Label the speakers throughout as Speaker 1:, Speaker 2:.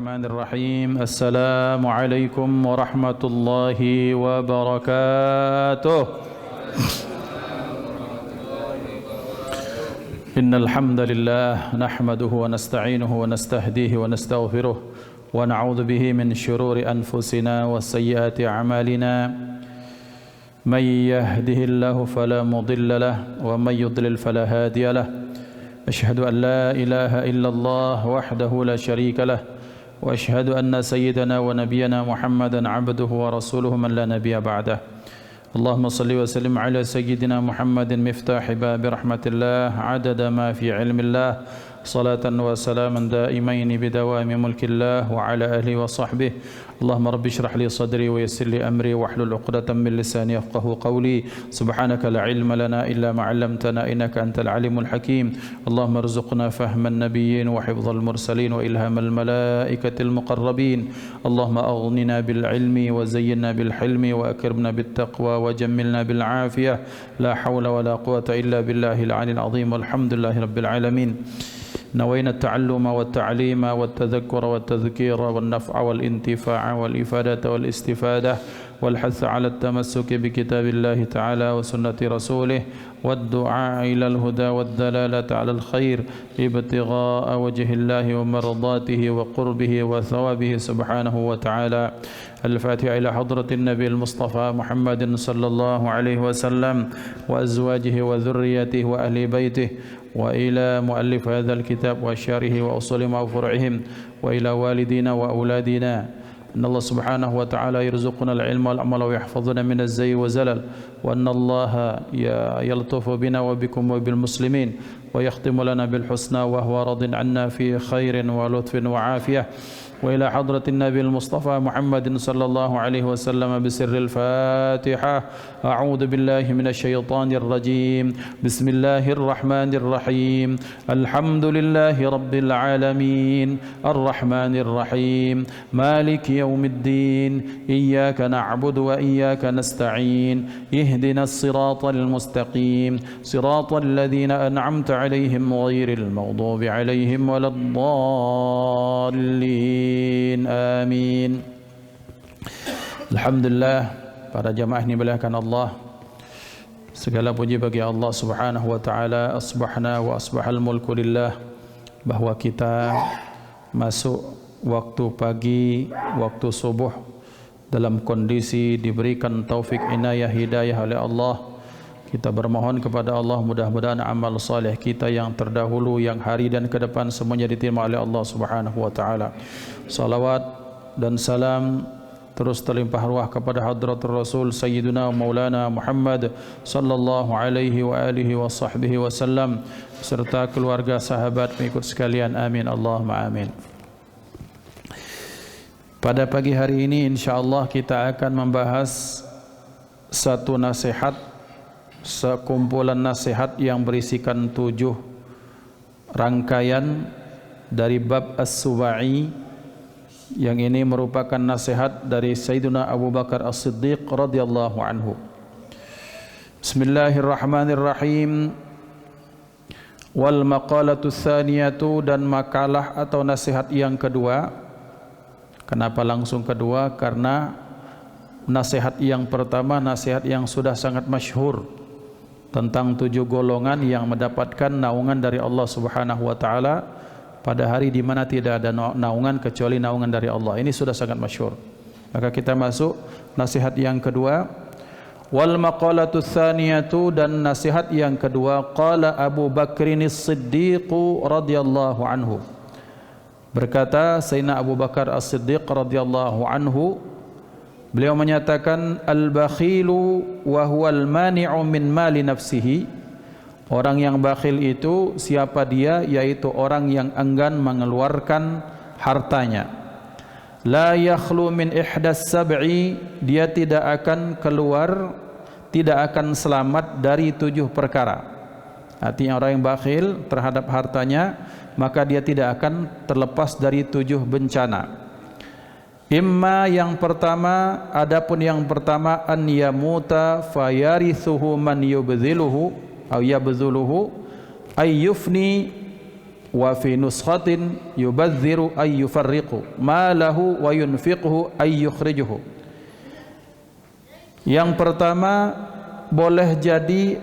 Speaker 1: الرحمن الرحيم السلام عليكم ورحمة الله وبركاته إن الحمد لله نحمده ونستعينه ونستهديه ونستغفره ونعوذ به من شرور أنفسنا وسيئات أعمالنا من يهده الله فلا مضل له ومن يضلل فلا هادي له أشهد أن لا إله إلا الله وحده لا شريك له وأشهد أن سيدنا ونبينا محمدا عبده ورسوله من لا نبي بعده اللهم صل وسلم على سيدنا محمد مفتاح باب رحمة الله عدد ما في علم الله صلاة وسلاما دائمين بدوام ملك الله وعلى آله وصحبه اللهم رب اشرح لي صدري ويسر لي أمري واحلل عقدة من لساني يفقهوا قولي سبحانك لا علم لنا إلا ما علمتنا إنك أنت العليم الحكيم اللهم ارزقنا فهم النبيين وحفظ المرسلين وإلهام الملائكة المقربين اللهم أغننا بالعلم وزينا بالحلم وأكرمنا بالتقوى وجملنا بالعافية لا حول ولا قوة إلا بالله العلي العظيم والحمد لله رب العالمين نوينا التعلم والتعليم والتذكر والتذكير والنفع والانتفاع والإفادة والاستفادة والحث على التمسك بكتاب الله تعالى وسنة رسوله والدعاء إلى الهدى والدلالة على الخير ابتغاء وجه الله ومرضاته وقربه وثوابه سبحانه وتعالى الفاتحة إلى حضرة النبي المصطفى محمد صلى الله عليه وسلم وأزواجه وذريته وأهل بيته وإلى مؤلف هذا الكتاب وأشاره وأصولهم وفرعهم وإلى والدينا وأولادنا أن الله سبحانه وتعالى يرزقنا العلم والعمل ويحفظنا من الزي وزلل وأن الله يلطف بنا وبكم وبالمسلمين ويختم لنا بالحسنى وهو راض عنا في خير ولطف وعافية وإلى حضرة النبي المصطفى محمد صلى الله عليه وسلم بسر الفاتحة أعوذ بالله من الشيطان الرجيم بسم الله الرحمن الرحيم الحمد لله رب العالمين الرحمن الرحيم مالك يوم الدين إياك نعبد وإياك نستعين اهدنا الصراط المستقيم صراط الذين أنعمت عليهم غير المغضوب عليهم ولا الضالين Amin. Alhamdulillah, para jamaah ini dimuliakan Allah. Segala puji bagi Allah Subhanahu wa taala. Asbahna wa asbahal mulku lillah. Bahwa kita masuk waktu pagi, waktu subuh dalam kondisi diberikan taufik inayah hidayah oleh Allah. Kita bermohon kepada Allah mudah-mudahan amal saleh kita yang terdahulu, yang hari dan ke depan semuanya diterima oleh Allah Subhanahu wa taala. Salawat dan salam terus terlimpah ruah kepada hadratur Rasul Sayyidina Maulana Muhammad sallallahu alaihi wa alihi wa sahbihi wasallam serta keluarga sahabat pengikut sekalian. Amin Allahumma amin. Pada pagi hari ini insyaallah kita akan membahas satu nasihat, sekumpulan nasihat yang berisikan 7 rangkaian dari bab As-Subai, yang ini merupakan nasihat dari Sayyidina Abu Bakar As-Siddiq radhiyallahu anhu. Bismillahirrahmanirrahim. Wal maqalatu tsaniyatu, dan makalah atau nasihat yang kedua. Kenapa langsung kedua? Karena nasihat yang pertama nasihat yang sudah sangat masyhur tentang 7 golongan yang mendapatkan naungan dari Allah Subhanahu wa taala pada hari di mana tidak ada naungan kecuali naungan dari Allah. Ini sudah sangat masyhur. Maka kita masuk nasihat yang kedua. Wal maqalatu tsaniyatu, dan nasihat yang kedua, qala Abu Bakrin As-Siddiq radhiyallahu anhu. Berkata Sayyidina Abu Bakar As-Siddiq radhiyallahu anhu, beliau menyatakan, al-bakhilu wa huwal mani'u min mali nafsihi. Orang yang bakhil itu siapa dia? Yaitu orang yang enggan mengeluarkan hartanya. La yakhlu min ihdas sab'i, dia tidak akan keluar, tidak akan selamat dari 7 perkara. Artinya orang yang bakhil terhadap hartanya, maka dia tidak akan terlepas dari 7 bencana. Imma, yang pertama, adapun yang pertama, an yamuta fayarithuhu man yubdhiluhu aw yabdhuluhu ay yufni wa fi nuskhatin yubadziru ay yufarriqu malahu wa yunfiquhu ay yukhrijuhu. Yang pertama, boleh jadi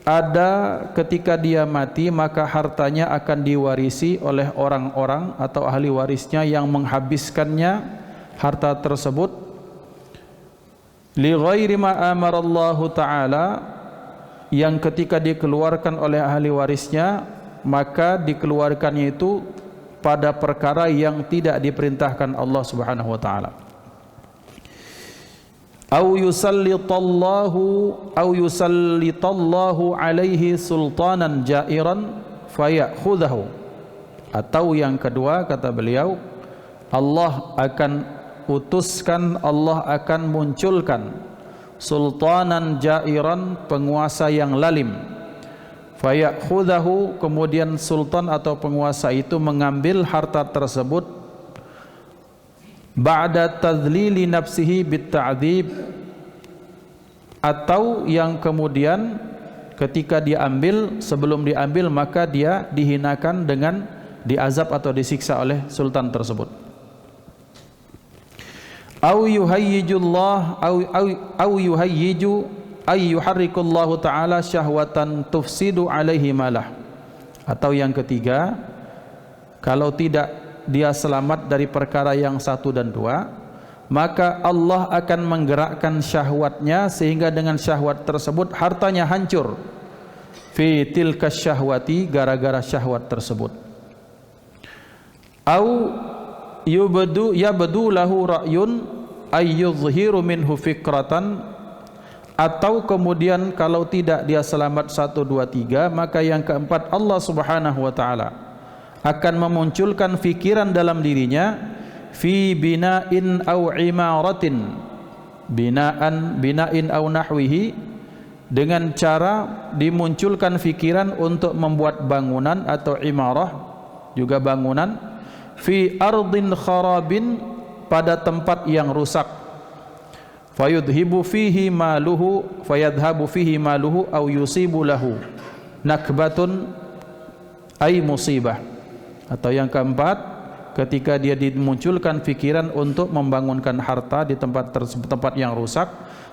Speaker 1: ada ketika dia mati maka hartanya akan diwarisi oleh orang-orang atau ahli warisnya yang menghabiskannya harta tersebut li ghairi ma amarallahu ta'ala, yang ketika dikeluarkan oleh ahli warisnya maka dikeluarkannya itu pada perkara yang tidak diperintahkan Allah Subhanahu wa taala. Au yusallitallahu alaihi sultanan jairan fayakhudhahu. Atau yang kedua, kata beliau, Allah akan utuskan, Allah akan munculkan sultanan jairan, penguasa yang lalim. Fayakhudhahu, kemudian sultan atau penguasa itu mengambil harta tersebut ba'da tadlili nafsihi bitta'dzib, atau yang kemudian ketika diambil, sebelum diambil maka dia dihinakan dengan diazab atau disiksa oleh sultan tersebut. Au yuhayyijullah au yuhayyiju ay yuharrikullahu ta'ala syahwatan tufsidu alaihi malah. Atau yang ketiga, kalau tidak dia selamat dari perkara yang 1 dan 2, maka Allah akan menggerakkan syahwatnya sehingga dengan syahwat tersebut hartanya hancur fi tilka syahwati, gara-gara syahwat tersebut. Au yabdu lahu ra'yun ay yuzhiru minhu fikratan, atau kemudian kalau tidak dia selamat 1, 2, 3, maka yang keempat Allah Subhanahu wa taala akan memunculkan fikiran dalam dirinya fi bina'in au imaratin, bina'in au nahwihi, dengan cara dimunculkan fikiran untuk membuat bangunan atau imarah, juga bangunan, fi ardin kharabin, pada tempat yang rusak, fayadhhabu fihi maluhu au yusibu lahu nakbatun ay musibah. Atau yang keempat, ketika dia dimunculkan fikiran untuk membangunkan harta di tempat yang rusak,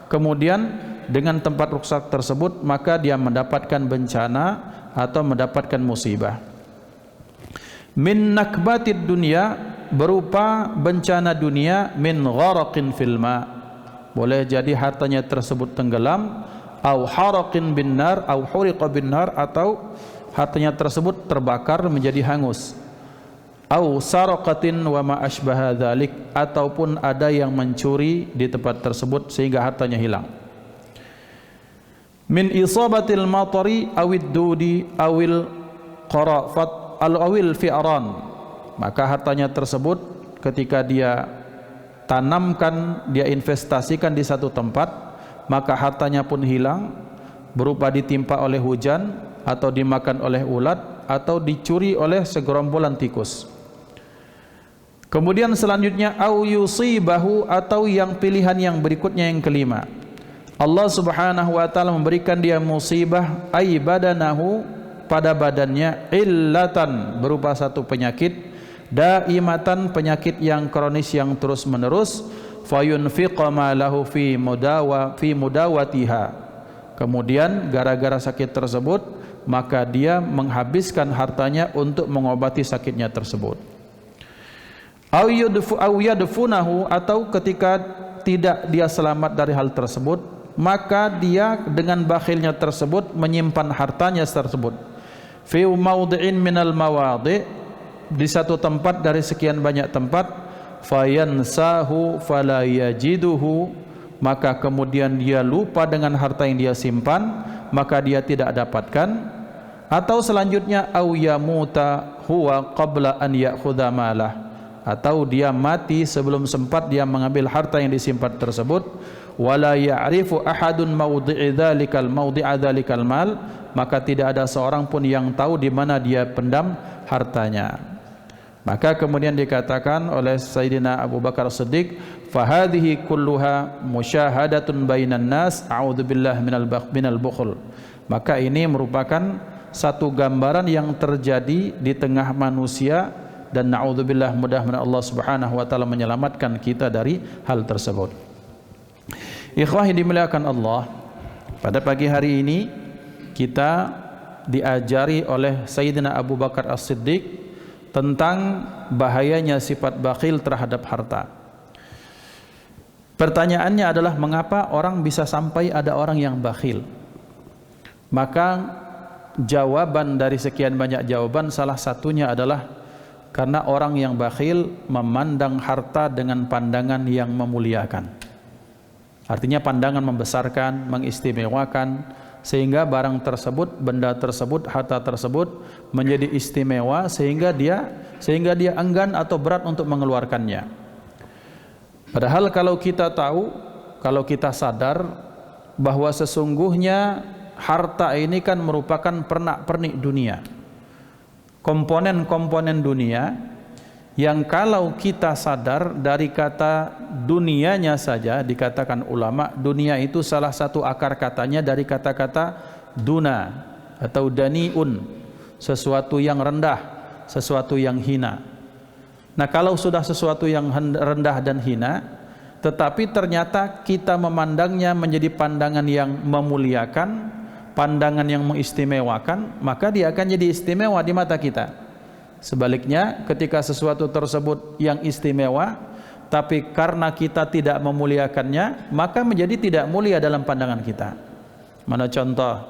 Speaker 1: kemudian dengan tempat rusak tersebut maka dia mendapatkan bencana atau mendapatkan musibah. Min nakbatid dunya, berupa bencana dunia, min gharaqin fil ma, boleh jadi hartanya tersebut tenggelam, au haraqin bin nar au huriqa bin nar, atau hartanya tersebut terbakar menjadi hangus, au saraqatin wa ma asbaha dzalik, ataupun ada yang mencuri di tempat tersebut sehingga hartanya hilang. Min isabatil matari awid dudi awil qarafat awil fi'ran, maka hartanya tersebut ketika dia tanamkan, dia investasikan di satu tempat, maka hartanya pun hilang, berupa ditimpa oleh hujan atau dimakan oleh ulat atau dicuri oleh segerombolan tikus. Kemudian selanjutnya au yusibahu, atau yang pilihan yang berikutnya yang kelima, Allah Subhanahu wa taala memberikan dia musibah ay badanahu, pada badannya, illatan, berupa satu penyakit, daimatan, penyakit yang kronis yang terus menerus, fayunfiqa ma lahu fi mudawatiha, kemudian gara-gara sakit tersebut maka dia menghabiskan hartanya untuk mengobati sakitnya tersebut. Au yadfunahu, atau ketika tidak dia selamat dari hal tersebut, maka dia dengan bakhilnya tersebut menyimpan hartanya tersebut fi mawdi'in minal mawadhi', di satu tempat dari sekian banyak tempat, fayansahu fala yajiduhu, maka kemudian dia lupa dengan harta yang dia simpan, maka dia tidak dapatkan. Atau selanjutnya au yamuta huwa qabla an ya'khudha malah, atau dia mati sebelum sempat dia mengambil harta yang disimpan tersebut, wala ya'rifu ahadun mawdi'a dzalikal mal, maka tidak ada seorang pun yang tahu di mana dia pendam hartanya. Maka kemudian dikatakan oleh Sayyidina Abu Bakar Siddiq, fahadhihi kulluha musyahadatun bainan nas, a'udzubillah minal bukhl. Maka ini merupakan satu gambaran yang terjadi di tengah manusia, dan na'udzubillah, mudah-mudahan Allah Subhanahu wa taala menyelamatkan kita dari hal tersebut. Ikhwah yang dimuliakan Allah, pada pagi hari ini kita diajari oleh Sayyidina Abu Bakar As-Siddiq tentang bahayanya sifat bakhil terhadap harta. Pertanyaannya adalah, mengapa orang bisa sampai ada orang yang bakhil? Maka jawaban dari sekian banyak jawaban, salah satunya adalah karena orang yang bakhil memandang harta dengan pandangan yang memuliakan. Artinya pandangan membesarkan, mengistimewakan, sehingga barang tersebut, benda tersebut, harta tersebut menjadi istimewa sehingga dia enggan atau berat untuk mengeluarkannya. Padahal kalau kita tahu, kalau kita sadar bahwa sesungguhnya harta ini kan merupakan pernak-pernik dunia, komponen-komponen dunia, yang kalau kita sadar dari kata dunianya saja, dikatakan ulama, dunia itu salah satu akar katanya dari kata-kata duna atau daniun, sesuatu yang rendah, sesuatu yang hina. Nah, kalau sudah sesuatu yang rendah dan hina, tetapi ternyata kita memandangnya menjadi pandangan yang memuliakan, pandangan yang mengistimewakan, maka dia akan jadi istimewa di mata kita. Sebaliknya, ketika sesuatu tersebut yang istimewa, tapi karena kita tidak memuliakannya, maka menjadi tidak mulia dalam pandangan kita. Mana contoh?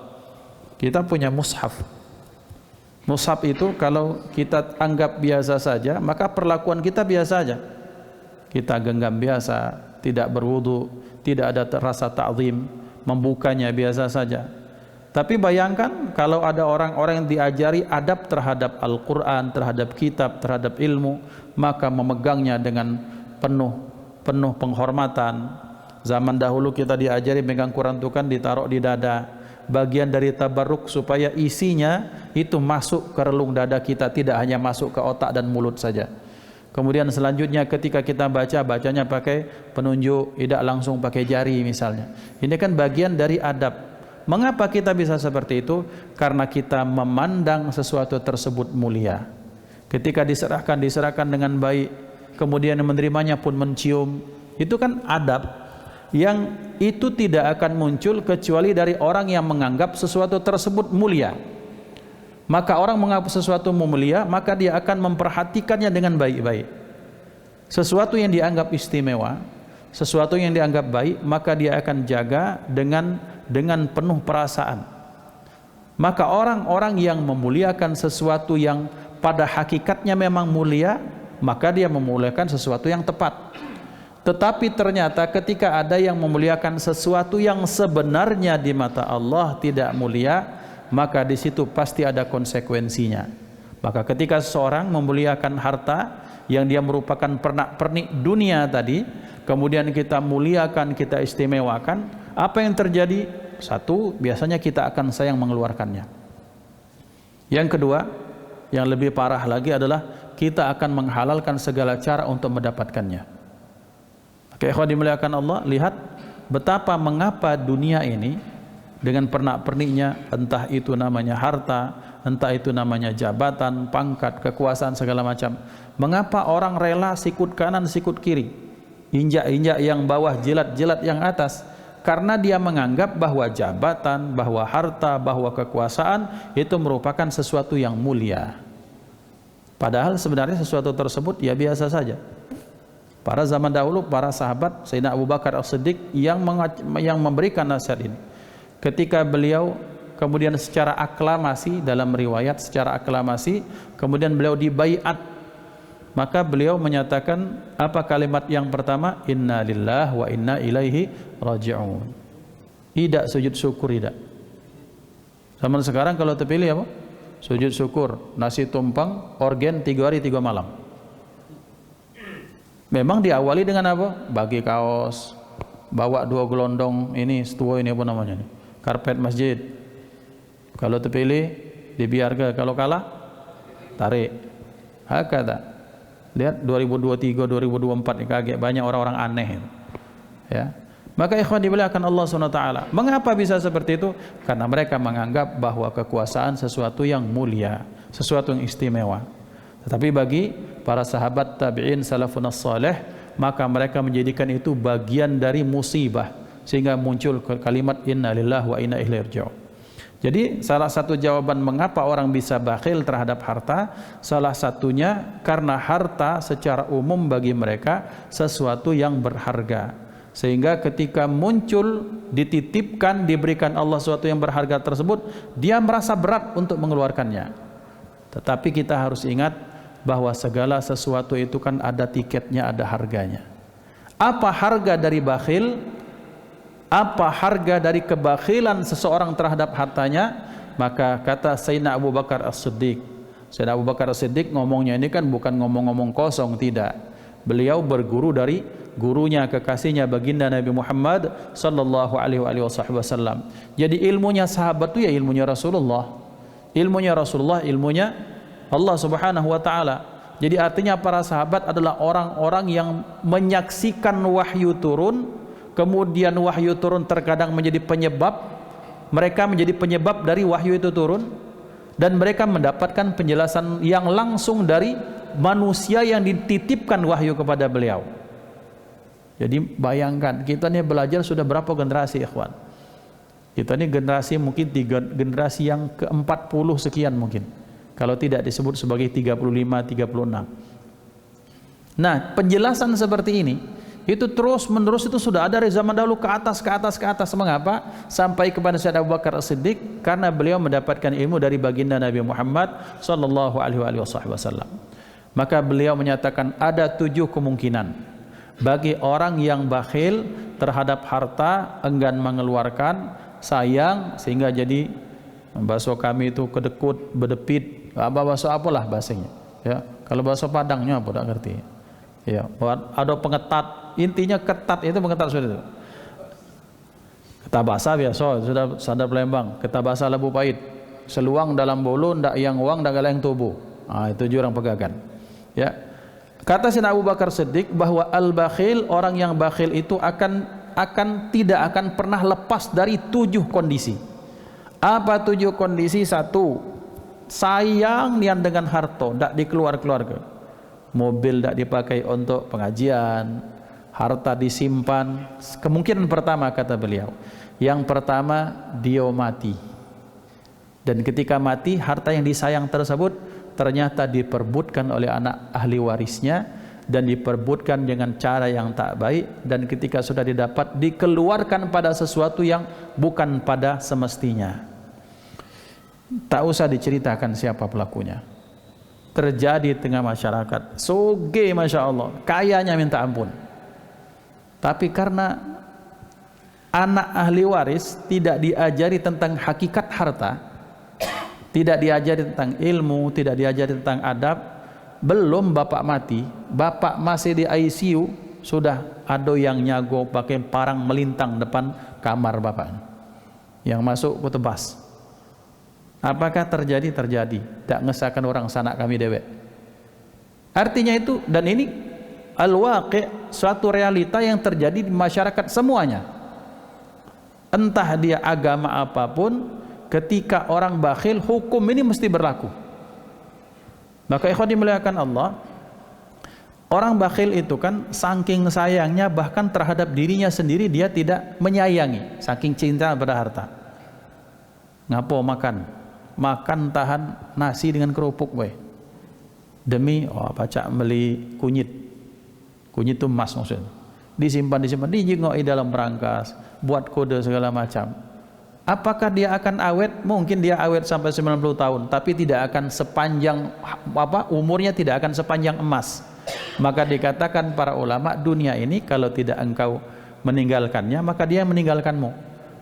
Speaker 1: Kita punya mushaf. Mushaf itu kalau kita anggap biasa saja, maka perlakuan kita biasa saja. Kita genggam biasa, tidak berwudu, tidak ada rasa ta'zim, membukanya biasa saja. Tapi bayangkan kalau ada orang-orang yang diajari adab terhadap Al-Quran, terhadap kitab, terhadap ilmu, maka memegangnya dengan penuh penghormatan. Zaman dahulu kita diajari megang Quran itu kan ditaruh di dada, bagian dari tabarruk supaya isinya itu masuk ke relung dada kita, tidak hanya masuk ke otak dan mulut saja. Kemudian selanjutnya ketika kita bacanya pakai penunjuk, tidak langsung pakai jari misalnya. Ini kan bagian dari adab. Mengapa kita bisa seperti itu? Karena kita memandang sesuatu tersebut mulia. Ketika diserahkan dengan baik, kemudian menerimanya pun mencium. Itu kan adab yang itu tidak akan muncul kecuali dari orang yang menganggap sesuatu tersebut mulia. Maka orang menganggap sesuatu mulia, maka dia akan memperhatikannya dengan baik-baik. Sesuatu yang dianggap istimewa, sesuatu yang dianggap baik, maka dia akan jaga dengan penuh perasaan. Maka orang-orang yang memuliakan sesuatu yang pada hakikatnya memang mulia, maka dia memuliakan sesuatu yang tepat. Tetapi ternyata ketika ada yang memuliakan sesuatu yang sebenarnya di mata Allah tidak mulia, maka di situ pasti ada konsekuensinya. Maka ketika seseorang memuliakan harta yang dia merupakan pernak-pernik dunia tadi, kemudian kita muliakan, kita istimewakan, apa yang terjadi? Satu, biasanya kita akan sayang mengeluarkannya. Yang kedua, yang lebih parah lagi adalah kita akan menghalalkan segala cara untuk mendapatkannya. Oke, ikhwan dimuliakan Allah, lihat betapa mengapa dunia ini dengan pernak-perniknya, entah itu namanya harta, entah itu namanya jabatan, pangkat, kekuasaan segala macam. Mengapa orang rela sikut kanan, sikut kiri, injak-injak yang bawah, jilat-jilat yang atas? Karena dia menganggap bahwa jabatan, bahwa harta, bahwa kekuasaan itu merupakan sesuatu yang mulia. Padahal sebenarnya sesuatu tersebut ya biasa saja. Para zaman dahulu, para sahabat Sayyidina Abu Bakar As-Siddiq yang memberikan nasihat ini. Ketika beliau kemudian secara aklamasi, dalam riwayat secara aklamasi, kemudian beliau dibaiat, maka beliau menyatakan apa kalimat yang pertama? Inna lillahi wa inna ilaihi raji'un. Tidak sujud syukur, tidak. Zaman sekarang kalau terpilih apa? Sujud syukur, nasi tumpeng, organ 3 hari 3 malam. Memang diawali dengan apa? Bagi kaos, bawa 2 gelondong ini, setua ini apa namanya nih? Karpet masjid. Kalau terpilih dibiarkan, kalau kalah tarik. Hakata. Lihat 2023, 2024 kaget banyak orang-orang aneh. Ya. Maka ikhwan dimuliakan Allah SWT, mengapa bisa seperti itu? Karena mereka menganggap bahwa kekuasaan sesuatu yang mulia, sesuatu yang istimewa. Tetapi bagi para sahabat tabi'in salafun as-salih, maka mereka menjadikan itu bagian dari musibah, sehingga muncul kalimat inna lillahi wa inna ilaihi raji'un. Jadi salah satu jawaban mengapa orang bisa bakhil terhadap harta, salah satunya karena harta secara umum bagi mereka sesuatu yang berharga. Sehingga ketika muncul, dititipkan, diberikan Allah sesuatu yang berharga tersebut, dia merasa berat untuk mengeluarkannya. Tetapi kita harus ingat bahwa segala sesuatu itu kan ada tiketnya, ada harganya. Apa harga dari bakhil? Apa harga dari kebakhilan seseorang terhadap hartanya? Maka kata Sayyidina Abu Bakar As-Siddiq, Sayyidina Abu Bakar As-Siddiq ngomongnya ini kan bukan ngomong-ngomong kosong, tidak. Beliau berguru dari gurunya, kekasihnya baginda Nabi Muhammad sallallahu alaihi wasallam. Jadi ilmunya sahabat itu ya ilmunya Rasulullah. Ilmunya Rasulullah, ilmunya Allah Subhanahu wa taala. Jadi artinya para sahabat adalah orang-orang yang menyaksikan wahyu turun, kemudian wahyu turun terkadang menjadi penyebab, mereka menjadi penyebab dari wahyu itu turun, dan mereka mendapatkan penjelasan yang langsung dari manusia yang dititipkan wahyu kepada beliau. Jadi bayangkan, kita ini belajar sudah berapa generasi ikhwan? Kita ini generasi mungkin generasi yang ke-40 sekian mungkin, kalau tidak disebut sebagai 35, 36. Nah, penjelasan seperti ini itu terus menerus, itu sudah ada dari zaman dahulu ke atas. Mengapa? Sampai kepada Sayyidina Abu Bakar As-Siddiq, karena beliau mendapatkan ilmu dari baginda Nabi Muhammad sallallahu alaihi wasallam. Maka beliau menyatakan ada 7 kemungkinan bagi orang yang bakhil terhadap harta, enggan mengeluarkan, sayang, sehingga jadi bahasa kami itu kedekut, bedepit, bahasa apalah bahasanya. Ya, kalau bahasa Padangnya apa tak ngerti. Ya, ada pengetat, intinya ketat itu pengetat sudah itu. Ketabasa biasa sudah sadar Palembang, ketabasa Labu Pahit, seluang dalam bolu, ndak yang uang, ndak galeng tubuh. Itu jurang pegagan. Ya. Kata Sayyidina Abu Bakar Siddiq bahwa al-bakhil, orang yang bakhil itu tidak akan pernah lepas dari 7 kondisi. Apa 7 kondisi? 1, sayang nian dengan harta, ndak dikeluar-keluarga. Mobil ndak dipakai untuk pengajian, harta disimpan. Kemungkinan pertama kata beliau, yang pertama dia mati. Dan ketika mati, harta yang disayang tersebut ternyata diperbutkan oleh anak ahli warisnya, dan diperbutkan dengan cara yang tak baik, dan ketika sudah didapat dikeluarkan pada sesuatu yang bukan pada semestinya. Tak usah diceritakan siapa pelakunya, terjadi di tengah masyarakat. Soge Masya Allah, kayanya minta ampun, tapi karena anak ahli waris tidak diajari tentang hakikat harta, tidak diajari tentang ilmu, tidak diajari tentang adab. Belum bapak mati, bapak masih di ICU, sudah ada yang nyago pakai parang melintang depan kamar bapak, yang masuk ke tebas. Apakah terjadi? Terjadi. Tak ngesahkan orang sanak kami dewek. Artinya itu, dan ini al-waqi', suatu realita yang terjadi di masyarakat semuanya. Entah dia agama apapun, ketika orang bakhil, hukum ini mesti berlaku. Maka ikhwan dimuliakan Allah, orang bakhil itu kan saking sayangnya, bahkan terhadap dirinya sendiri dia tidak menyayangi, saking cinta pada harta. Ngapo makan tahan nasi dengan kerupuk boy, demi pacak beli kunyit itu emas maksudnya, disimpan dijengok dalam berangkas, buat kode segala macam. Apakah dia akan awet? Mungkin dia awet sampai 90 tahun, tapi tidak akan sepanjang umurnya tidak akan sepanjang emas. Maka dikatakan para ulama, dunia ini kalau tidak engkau meninggalkannya, maka dia meninggalkanmu.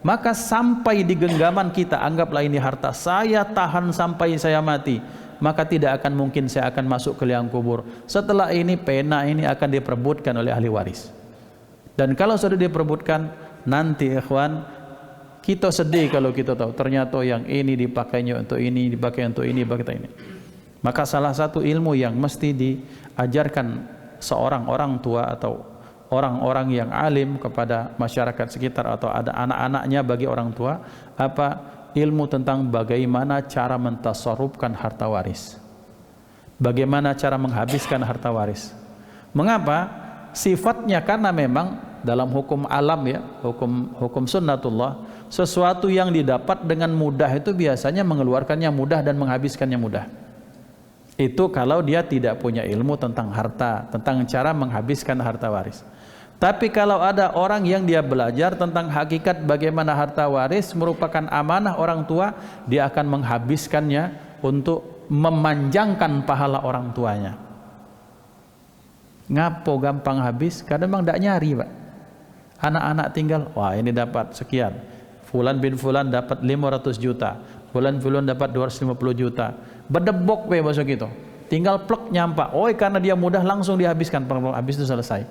Speaker 1: Maka sampai di genggaman kita, anggaplah ini harta, saya tahan sampai saya mati, maka tidak akan mungkin saya akan masuk ke liang kubur. Setelah ini pena ini akan diperebutkan oleh ahli waris. Dan kalau sudah diperebutkan, nanti ikhwan, kita sedih kalau kita tahu ternyata yang ini dipakainya untuk ini, dipakai untuk ini, dipakai ini. Maka salah satu ilmu yang mesti diajarkan seorang orang tua atau orang-orang yang alim, kepada masyarakat sekitar atau ada anak-anaknya bagi orang tua, apa? Ilmu tentang bagaimana cara mentasarrufkan harta waris. Bagaimana cara menghabiskan harta waris. Mengapa? Sifatnya karena memang dalam hukum alam ya, hukum sunnatullah, sesuatu yang didapat dengan mudah itu biasanya mengeluarkannya mudah dan menghabiskannya mudah. Itu kalau dia tidak punya ilmu tentang harta, tentang cara menghabiskan harta waris. Tapi kalau ada orang yang dia belajar tentang hakikat bagaimana harta waris merupakan amanah orang tua, dia akan menghabiskannya untuk memanjangkan pahala orang tuanya. Ngapo gampang habis? Karena memang tidak nyari, Pak. Anak-anak tinggal, wah ini dapat sekian, Fulan bin Fulan dapat 500 juta, Fulan dapat 250 juta, berdebok bahasa gitu, tinggal plek nyampak, karena dia mudah langsung dihabiskan, habis itu selesai,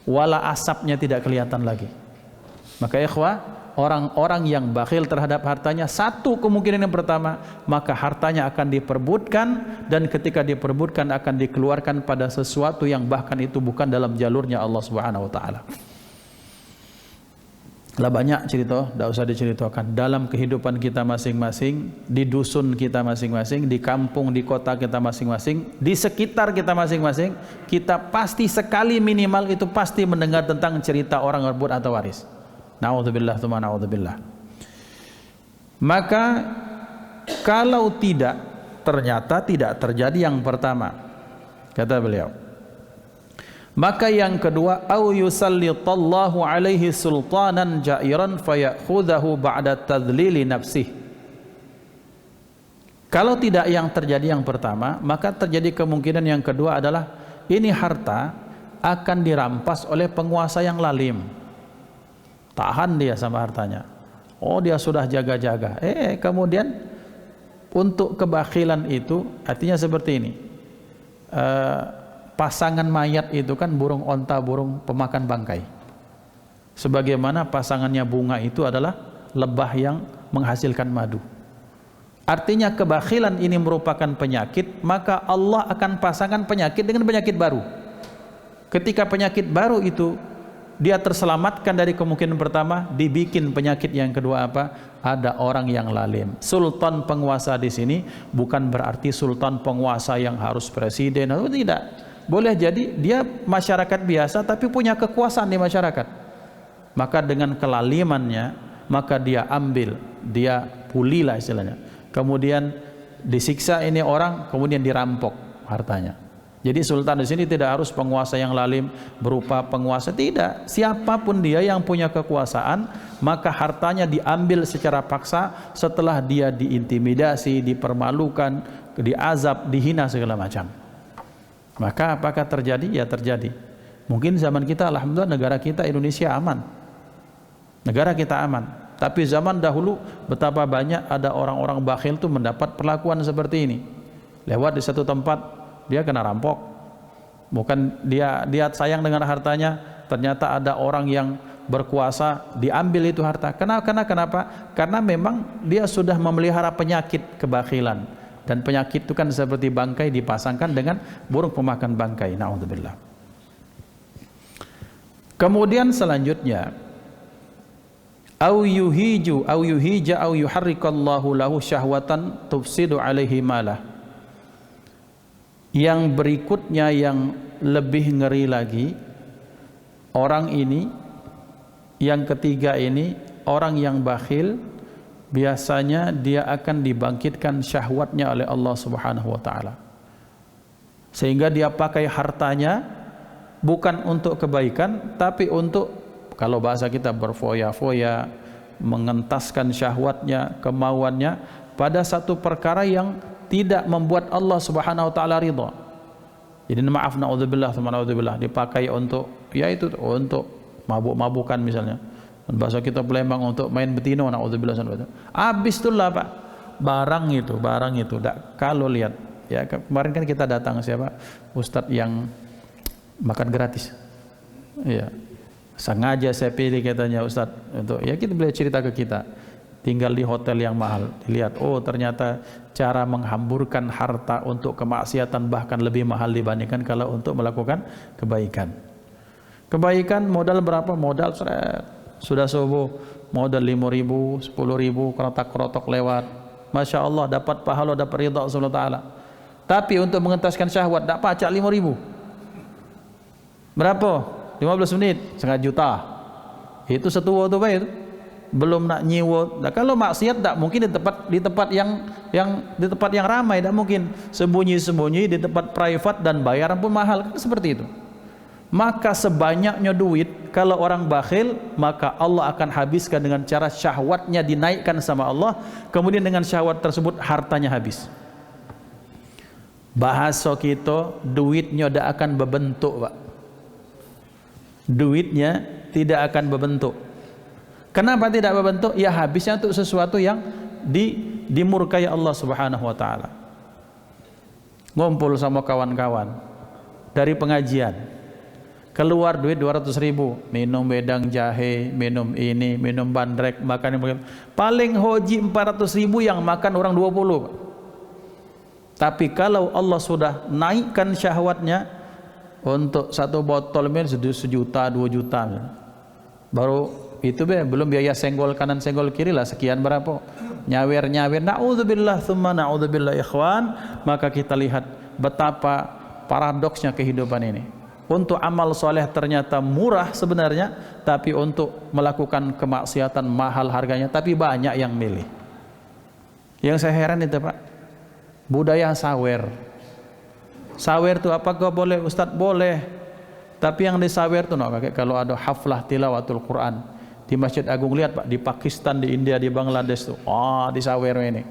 Speaker 1: wala asapnya tidak kelihatan lagi. Maka ikhwah, orang-orang yang bakhil terhadap hartanya, satu kemungkinan yang pertama, maka hartanya akan diperbutkan, dan ketika diperbutkan akan dikeluarkan pada sesuatu yang bahkan itu bukan dalam jalurnya Allah Subhanahu wa taala. Lah banyak cerita, tidak usah diceritakan, dalam kehidupan kita masing-masing, di dusun kita masing-masing, di kampung, di kota kita masing-masing, di sekitar kita masing-masing, kita pasti sekali minimal itu pasti mendengar tentang cerita orang berebut atau waris. Na'udzubillah tsumma na'udzubillah. Maka kalau tidak, ternyata tidak terjadi yang pertama, kata beliau, maka yang kedua, au yusallitallahu alaihi sultanan jairan fayakhudhahu ba'da tadlili nafsih. Kalau tidak yang terjadi yang pertama, maka terjadi kemungkinan yang kedua adalah ini harta akan dirampas oleh penguasa yang lalim. Tahan dia sama hartanya. Oh, dia sudah jaga-jaga. Kemudian untuk kebakhilan itu artinya seperti ini. Pasangan mayat itu kan burung onta, burung pemakan bangkai. Sebagaimana pasangannya bunga itu adalah lebah yang menghasilkan madu. Artinya kebakhilan ini merupakan penyakit, maka Allah akan pasangkan penyakit dengan penyakit baru. Ketika penyakit baru itu dia terselamatkan dari kemungkinan pertama, dibikin penyakit yang kedua apa? Ada orang yang lalim. Sultan penguasa di sini bukan berarti sultan penguasa yang harus presiden atau tidak. Boleh jadi dia masyarakat biasa tapi punya kekuasaan di masyarakat. Maka dengan kelalimannya, maka dia ambil, dia pulilah istilahnya. Kemudian disiksa ini orang, kemudian dirampok hartanya. Jadi sultan di sini tidak harus penguasa yang lalim berupa penguasa, tidak. Siapapun dia yang punya kekuasaan, maka hartanya diambil secara paksa setelah dia diintimidasi, dipermalukan, diazab, dihina segala macam. Maka apakah terjadi? Ya terjadi. Mungkin zaman kita, alhamdulillah negara kita Indonesia aman. Negara kita aman. Tapi zaman dahulu betapa banyak ada orang-orang bakhil itu mendapat perlakuan seperti ini. Lewat di satu tempat dia kena rampok. Bukan dia sayang dengan hartanya, ternyata ada orang yang berkuasa diambil itu harta. Kenapa? Karena memang dia sudah memelihara penyakit kebakhilan. Dan penyakit itu kan seperti bangkai dipasangkan dengan burung pemakan bangkai. Na'udzubillah. Kemudian selanjutnya, au yuhija au yuharrikallahu lahu syahwatan tufsidu alaihi malah. Yang berikutnya yang lebih ngeri lagi, orang ini, yang ketiga ini, orang yang bakhil, biasanya dia akan dibangkitkan syahwatnya oleh Allah Subhanahu wa taala. Sehingga dia pakai hartanya bukan untuk kebaikan, tapi untuk, kalau bahasa kita, berfoya-foya, mengentaskan syahwatnya, kemauannya pada satu perkara yang tidak membuat Allah Subhanahu wa taala ridha. Jadi maaf, naudzubillah, dipakai untuk untuk mabuk-mabukan misalnya. Bahasa kita Palembang untuk main betino, naudzubillah. Habis itulah Pak, barang itu kalau lihat ya, kemarin kan kita datang siapa? Ustadz yang makan gratis. Iya. Sengaja saya pilih katanya Ustadz untuk, ya kita boleh cerita ke kita. Tinggal di hotel yang mahal, dilihat, oh ternyata cara menghamburkan harta untuk kemaksiatan bahkan lebih mahal dibandingkan kalau untuk melakukan kebaikan. Kebaikan modal berapa? Modal seret. Sudah subuh modal 5.000, 10.000, kerotak-kerotok lewat. Masya Allah, dapat pahala, dapat ridha Allah Ta'ala. Tapi untuk mengentaskan syahwat, tak pacak 5.000. Berapa? 15 menit, setengah juta. Itu setua tu baik itu. Belum nak nyiwa. Nah, kalau maksiat tak mungkin di tempat yang ramai, tak mungkin. Sembunyi-sembunyi di tempat private dan bayaran pun mahal, kan seperti itu. Maka sebanyaknya duit, kalau orang bakhil, maka Allah akan habiskan dengan cara syahwatnya dinaikkan sama Allah, kemudian dengan syahwat tersebut hartanya habis. Bahasa kita, duitnya tidak akan berbentuk, Pak. Duitnya tidak akan berbentuk. Kenapa tidak berbentuk? Ya habisnya untuk sesuatu yang dimurkai Allah Subhanahu wa taala. Ngumpul sama kawan-kawan dari pengajian, keluar duit 200.000, minum wedang jahe, minum ini, minum bandrek, makan ini. Paling hoji 400.000, yang makan orang 20. Tapi kalau Allah sudah naikkan syahwatnya untuk satu botol min 1 juta, 2 juta, baru itu belum biaya senggol kanan senggol kiri lah sekian berapa, nyawer naudzubillah tsumma naudzubillah ikhwan. Maka kita lihat betapa paradoksnya kehidupan ini. Untuk amal soleh ternyata murah sebenarnya, tapi untuk melakukan kemaksiatan mahal harganya, tapi banyak yang milih. Yang saya heran itu Pak, budaya sawer. Sawer itu apakah boleh Ustadz? Boleh, tapi yang disawer itu kalau ada haflah tilawatul Quran di Masjid Agung, lihat Pak, di Pakistan, di India, di Bangladesh tuh, disawer ini.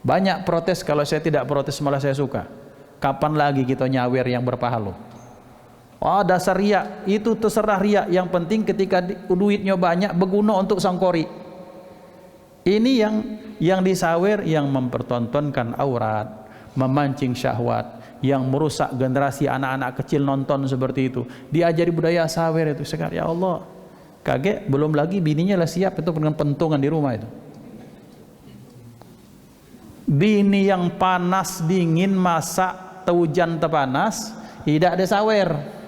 Speaker 1: Banyak protes, kalau saya tidak protes malah saya suka. Kapan lagi kita nyawer yang berpahala? Dasar riak, itu terserah riak. Yang penting ketika duitnya banyak, berguna untuk sangkori. Ini yang disawer, yang mempertontonkan aurat, memancing syahwat, yang merusak generasi anak-anak kecil nonton seperti itu. Diajari budaya sawer itu sekarang, ya Allah. Kaget, belum lagi bininya lah siap itu dengan pentungan di rumah itu. Bini yang panas, dingin, masak, hujan terpanas, tidak ada sawer.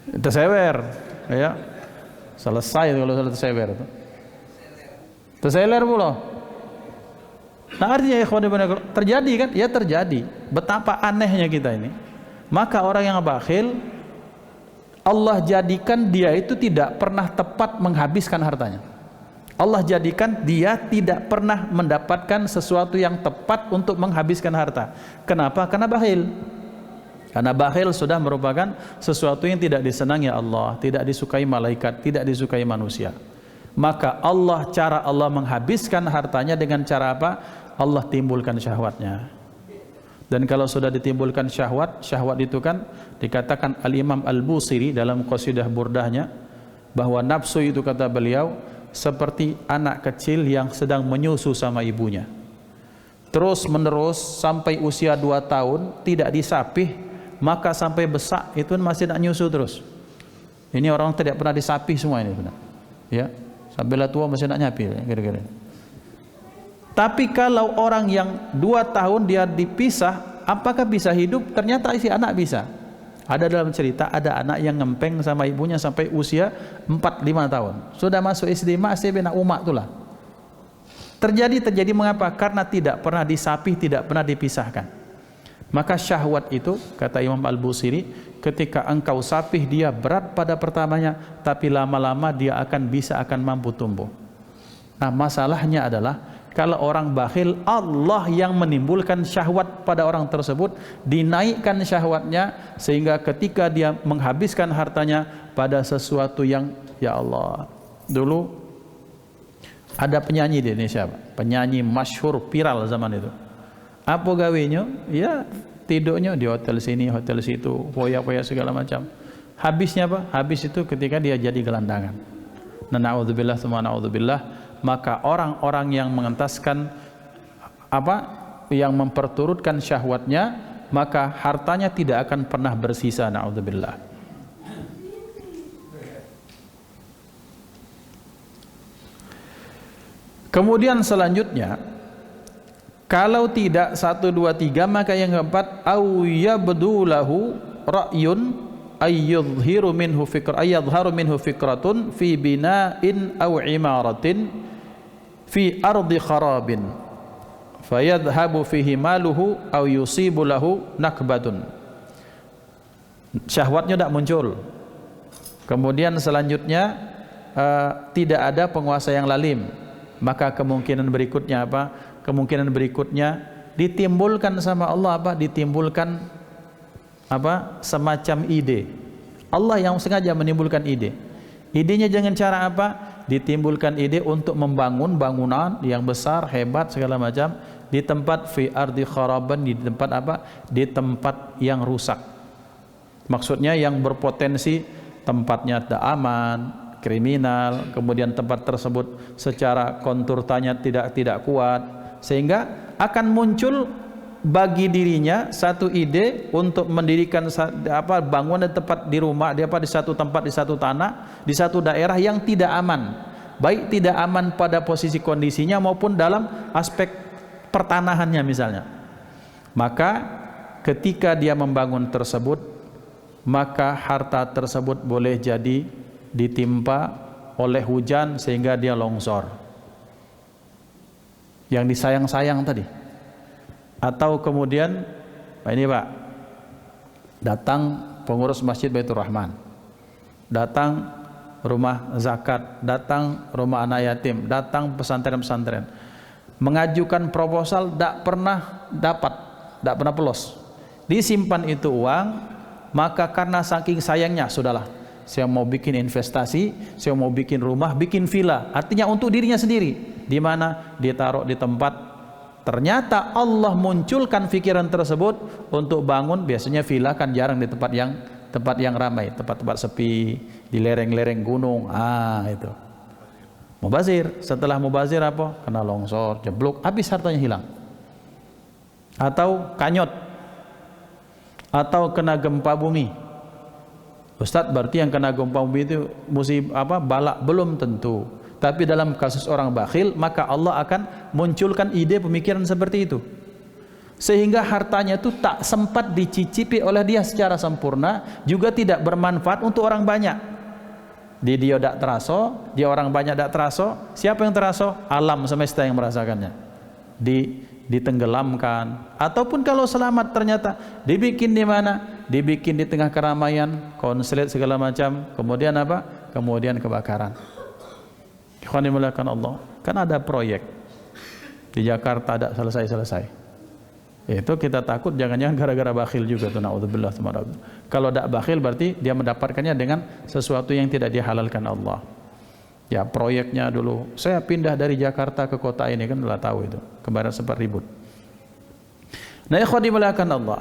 Speaker 1: Tersewer, ya. Selesai kalau sudah tersewer itu. Terseler pula. Nah artinya terjadi kan? Ya terjadi. Betapa anehnya kita ini. Maka orang yang bakhil, Allah jadikan dia itu tidak pernah tepat menghabiskan hartanya. Allah jadikan dia tidak pernah mendapatkan sesuatu yang tepat untuk menghabiskan harta. Kenapa? Karena bakhil. Karena bakhil sudah merupakan sesuatu yang tidak disenangi Allah, tidak disukai malaikat, tidak disukai manusia. Maka cara Allah menghabiskan hartanya dengan cara apa? Allah timbulkan syahwatnya. Dan kalau sudah ditimbulkan syahwat itu kan dikatakan Al-Imam Al-Busiri dalam qasidah burdahnya, bahwa nafsu itu, kata beliau, seperti anak kecil yang sedang menyusu sama ibunya. Terus menerus sampai usia 2 tahun tidak disapih, maka sampai besar itu masih nak nyusu terus. Ini orang tidak pernah disapih semua ini benar. Ya, sampai tua masih nak nyapi kira-kira. Tapi kalau orang yang 2 tahun dia dipisah, apakah bisa hidup? Ternyata si anak bisa. Ada dalam cerita, ada anak yang ngempeng sama ibunya sampai usia 4-5 tahun. Sudah masuk SD masih benak umak itulah. Terjadi mengapa? Karena tidak pernah disapih, tidak pernah dipisahkan. Maka syahwat itu, kata Imam Al-Busiri, ketika engkau sapih dia berat pada pertamanya, tapi lama-lama dia akan mampu tumbuh. Nah masalahnya adalah kalau orang bakhil, Allah yang menimbulkan syahwat pada orang tersebut, dinaikkan syahwatnya sehingga ketika dia menghabiskan hartanya pada sesuatu yang, ya Allah, dulu ada penyanyi di Indonesia, penyanyi masyhur viral zaman itu. Apa gawenya? Ya tidurnya di hotel sini, hotel situ, foya-foya segala macam. Habisnya apa? Habis itu ketika dia jadi gelandangan. Nah, naudzubillah tsumma naudzubillah. Maka orang-orang yang mengentaskan yang memperturutkan syahwatnya, maka hartanya tidak akan pernah bersisa, naudzubillah. Kemudian selanjutnya, kalau tidak 1, 2, 3, maka yang keempat, au yabdulahu ra'yun ayyadhharu minhu fikratun fi bina'in aw imaratin fi ardi kharabin fayadhhabu fihi maluhu aw yusibu lahu nakbatun. Syahwatnya tidak muncul. Kemudian selanjutnya tidak ada penguasa yang lalim, maka kemungkinan berikutnya apa? Kemungkinan berikutnya ditimbulkan sama Allah apa? Ditimbulkan apa? Semacam ide. Allah yang sengaja menimbulkan ide. Idenya dengan cara apa? Ditimbulkan ide untuk membangun bangunan yang besar, hebat segala macam di tempat fi ardi kharaban, di tempat apa? Di tempat yang rusak. Maksudnya yang berpotensi tempatnya tidak aman, kriminal, kemudian tempat tersebut secara kontur tanah tidak kuat, sehingga akan muncul bagi dirinya satu ide untuk mendirikan bangunan tempat di rumah dia di satu tempat, di satu tanah, di satu daerah yang tidak aman, baik tidak aman pada posisi kondisinya maupun dalam aspek pertanahannya misalnya. Maka ketika dia membangun tersebut, maka harta tersebut boleh jadi ditimpa oleh hujan sehingga dia longsor, yang disayang-sayang tadi. Atau kemudian ini Pak, datang pengurus Masjid Baitur Rahman, datang rumah zakat, datang rumah anak yatim, datang pesantren-pesantren, mengajukan proposal, tidak pernah dapat, tidak pernah pelos, disimpan itu uang. Maka karena saking sayangnya, sudahlah, saya mau bikin investasi, saya mau bikin rumah, bikin villa, artinya untuk dirinya sendiri. Di mana? Ditaruh di tempat. Ternyata Allah munculkan pikiran tersebut untuk bangun. Biasanya villa kan jarang di tempat yang ramai, tempat-tempat sepi, di lereng-lereng gunung. Itu mubazir. Setelah mubazir apa? Kena longsor, jeblok, habis hartanya hilang. Atau kanyot, atau kena gempa bumi. Ustadz, berarti yang kena gempa bumi itu balak? Belum tentu. Tapi dalam kasus orang bakhil, maka Allah akan munculkan ide pemikiran seperti itu, sehingga hartanya itu tak sempat dicicipi oleh dia secara sempurna, juga tidak bermanfaat untuk orang banyak. Dia tidak terasa, dia orang banyak tidak terasa. Siapa yang terasa? Alam semesta yang merasakannya. Ditenggelamkan, ataupun kalau selamat ternyata dibikin di mana? Dibikin di tengah keramaian, konslet segala macam, kemudian apa? Kemudian kebakaran. Ikhwan dimulakan Allah, kan ada proyek di Jakarta tidak selesai-selesai. Itu kita takut jangan-jangan gara-gara bakhil juga tuh, naudzubillah. Kalau tidak bakhil berarti dia mendapatkannya dengan sesuatu yang tidak dihalalkan Allah. Ya, proyeknya dulu saya pindah dari Jakarta ke kota ini, kan udah tahu itu, kemarin sempat ribut. Nah, ikhwan dimulakan Allah,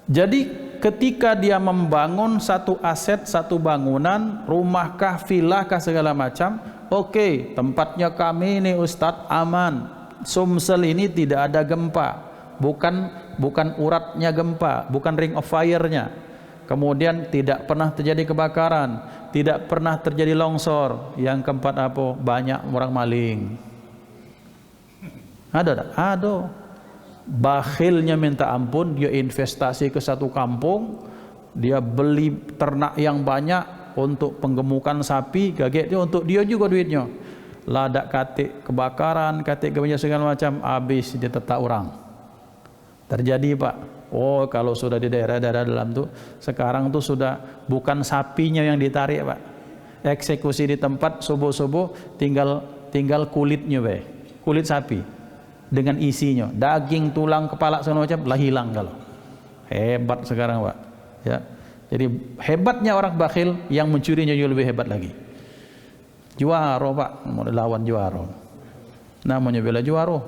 Speaker 1: jadi ketika dia membangun satu aset, satu bangunan, rumahkah, vilakah, segala macam, oke, tempatnya kami ini Ustadz aman, Sumsel ini tidak ada gempa, bukan uratnya gempa, bukan ring of fire-nya, kemudian tidak pernah terjadi kebakaran, tidak pernah terjadi longsor. Yang keempat apa? Banyak orang maling. Ada tak? Ada. Bakhilnya minta ampun, dia investasi ke satu kampung, dia beli ternak yang banyak untuk penggemukan sapi, gaget dia, untuk dia juga duitnya. Ladak katik kebakaran, katik kebanyakan segala macam, habis dia tetap orang. Terjadi Pak. Oh, kalau sudah di daerah-daerah dalam tuh, sekarang tuh sudah bukan sapinya yang ditarik Pak, eksekusi di tempat, subuh-subuh tinggal kulitnya kulit sapi dengan isinya, daging, tulang, kepala segala macam lah hilang. Kalau hebat sekarang Pak, ya. Jadi hebatnya orang bakhil, yang mencurinya juga lebih hebat lagi. Juara Pak, mau lawan juara, namanya bela juara.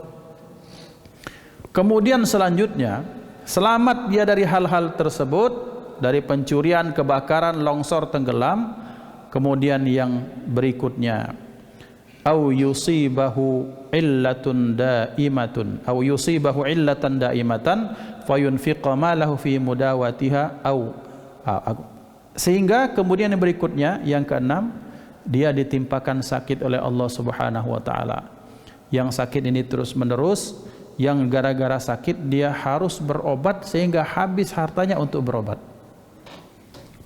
Speaker 1: Kemudian selanjutnya, selamat dia dari hal-hal tersebut, dari pencurian, kebakaran, longsor, tenggelam. Kemudian yang berikutnya, au yusibahu illatun daimatun, au yusibahu illatan daimatan fayunfiqa malahu fi mudawatiha, sehingga kemudian yang berikutnya, yang keenam, dia ditimpakan sakit oleh Allah Subhanahu wa taala. Yang sakit ini terus menerus, yang gara-gara sakit dia harus berobat sehingga habis hartanya untuk berobat.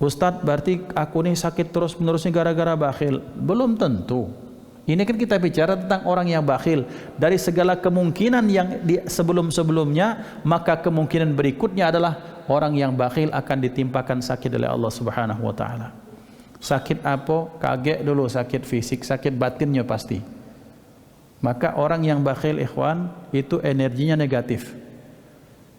Speaker 1: Ustadz, berarti aku nih sakit terus menerusnya gara-gara bakhil. Belum tentu. Ini kan kita bicara tentang orang yang bakhil. Dari segala kemungkinan yang sebelum-sebelumnya, maka kemungkinan berikutnya adalah orang yang bakhil akan ditimpakan sakit oleh Allah Subhanahu wa taala. Sakit apa? Kaget dulu, sakit fisik, sakit batinnya pasti. Maka orang yang bakhil, ikhwan, itu energinya negatif.